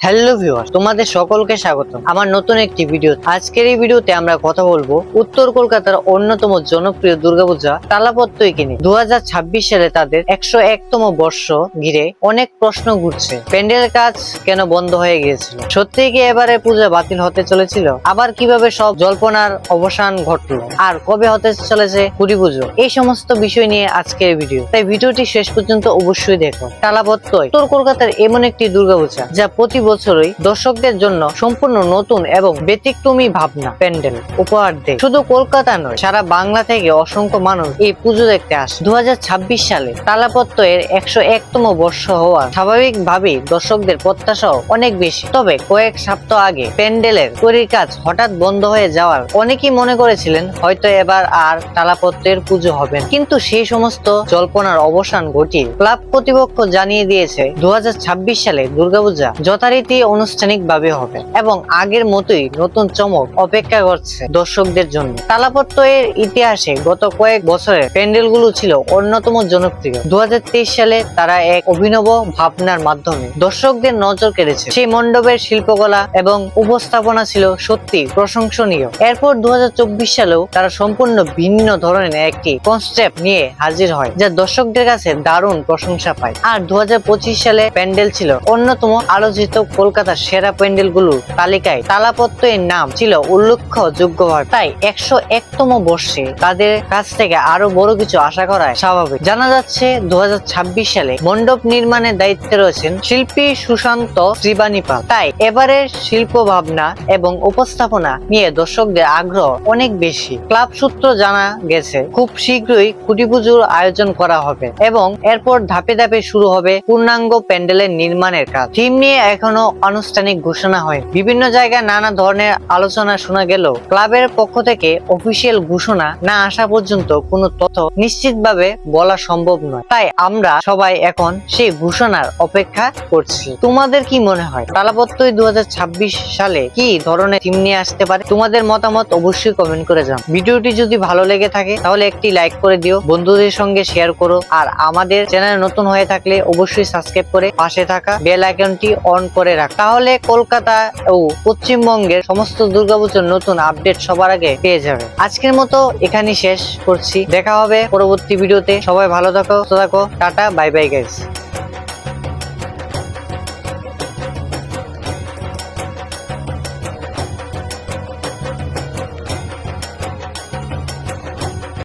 Hello viewer, তোমাদের সকলকে স্বাগত আমার নতুন একটি ভিডিও। আজকের এই ভিডিওতে আমরা কথা বলবো উত্তর কলকাতার অন্যতম জনপ্রিয় দুর্গাপূজা তালাপত্রইকে নিয়ে। 2026 সালে তাদের 101তম বর্ষ ঘিরে অনেক প্রশ্ন ঘুরছে। প্যান্ডেল কাজ কেন বন্ধ হয়ে গিয়েছিল? সত্যি কি এবারে পূজা বাতিল হতে চলেছিল? আবার কিভাবে সব জল্পনার অবসান ঘটলো? আর কবে হতে চলেছে কুড়ি পুজো? এই সমস্ত বিষয় নিয়ে আজকের ভিডিও, তাই ভিডিওটি শেষ পর্যন্ত অবশ্যই দেখো। তালাপত্রই উত্তর কলকাতার এমন একটি দুর্গাপূজা যা প্রতি বছরই দর্শকদের জন্য সম্পূর্ণ নতুন এবং ব্যতিক্রমী ভাবনা প্যান্ডেল উপহার দেয়। শুধু কলকাতা নয়, সারা বাংলা থেকে অসংখ্য মানুষ এই পুজো দেখতে আসে। 2026 সালে তালাপত্রয়ের 101তম বর্ষ হওয়া স্বাভাবিকভাবেই দর্শকদের প্রত্যাশাও অনেক বেশি। তবে কয়েক সপ্তাহ আগে প্যান্ডেলের তৈরির কাজ হঠাৎ বন্ধ হয়ে যাওয়ার অনেকেই মনে করেছিলেন হয়তো এবার আর তালাপত্রের পুজো হবে না। কিন্তু সেই সমস্ত জল্পনার অবসান ঘটিয়ে ক্লাব কর্তৃপক্ষ জানিয়ে দিয়েছে 2026 সালে দুর্গাপূজা যথারীতি আনুষ্ঠানিক ভাবে হবে এবং আগের মতোই নতুন চমক অপেক্ষা করছে দর্শকদের জন্য। তালাপত্রয়ের ইতিহাসে গত কয়েক বছরের প্যান্ডেলগুলো ছিল অন্যতম জনপ্রিয়। 2023 সালে তারা এক অভিনব ভাবনার মাধ্যমে দর্শকদের নজর কেড়েছে। সেই মণ্ডপের শিল্পকলা এবং উপস্থাপনা ছিল সত্যি প্রশংসনীয়। এরপর 2024 সালেও তারা সম্পূর্ণ ভিন্ন ধরনের একটি কনসেপ্ট নিয়ে হাজির হয় যা দর্শকদের কাছে দারুণ প্রশংসা পায়। আর 2025 সালে প্যান্ডেল ছিল অন্যতম আলোচিত কলকাতার সেরা প্যান্ডেলগুলোর তালিকায় তালাপত্রয়ের নাম ছিল উল্লেখযোগ্যভাবে। তাই 101তম বর্ষে তাদের কাছ থেকে আরো বড় কিছু আশা করাই স্বাভাবিক। জানা যাচ্ছে 2026 সালে মণ্ডপ নির্মাণের দায়িত্বে রয়েছেন শিল্পী সুশান্ত শ্রীবাণীপাল। তাই এবারের শিল্প ভাবনা এবং উপস্থাপনা নিয়ে দর্শকদের আগ্রহ অনেক বেশি। ক্লাব সূত্র জানা গেছে খুব শীঘ্রই খুঁটি পুজোর আয়োজন করা হবে এবং এরপর ধাপে ধাপে শুরু হবে পূর্ণাঙ্গ প্যান্ডেলের নির্মাণের কাজ। থিম নিয়ে এখনো আনুষ্ঠানিক ঘোষণা হয়। বিভিন্ন জায়গায় নানা ধরনের আলোচনা শোনা গেলেও ক্লাবের পক্ষ থেকে অফিসিয়াল ঘোষণা না আসা পর্যন্ত কোনো তথ্য নিশ্চিতভাবে বলা সম্ভব নয়। তাই আমরা সবাই এখন সেই ঘোষণার অপেক্ষা করছি। তোমাদের কি মনে হয় তালাপত্রই 2026 সালে কি ধরনের থিম নিয়ে আসতে পারে? তোমাদের মতামত অবশ্যই কমেন্ট করে যাও। ভিডিওটি যদি ভালো লেগে থাকে তাহলে একটি লাইক করে দিও, বন্ধুদের সঙ্গে শেয়ার করো। আর আমাদের চ্যানেল নতুন হয়ে থাকলে অবশ্যই সাবস্ক্রাইব করে পাশে থাকা বেল আইকনটি অন করে রাখ, তাহলে কলকাতা ও পশ্চিমবঙ্গের সমস্ত দুর্গাপূজার নতুন আপডেট সবার আগে পেয়ে যাবে। আজকের মতো এখানেই শেষ করছি, দেখা হবে পরবর্তী ভিডিওতে। সবাই ভালো থাকো, টাটা, বাই বাই গাইস।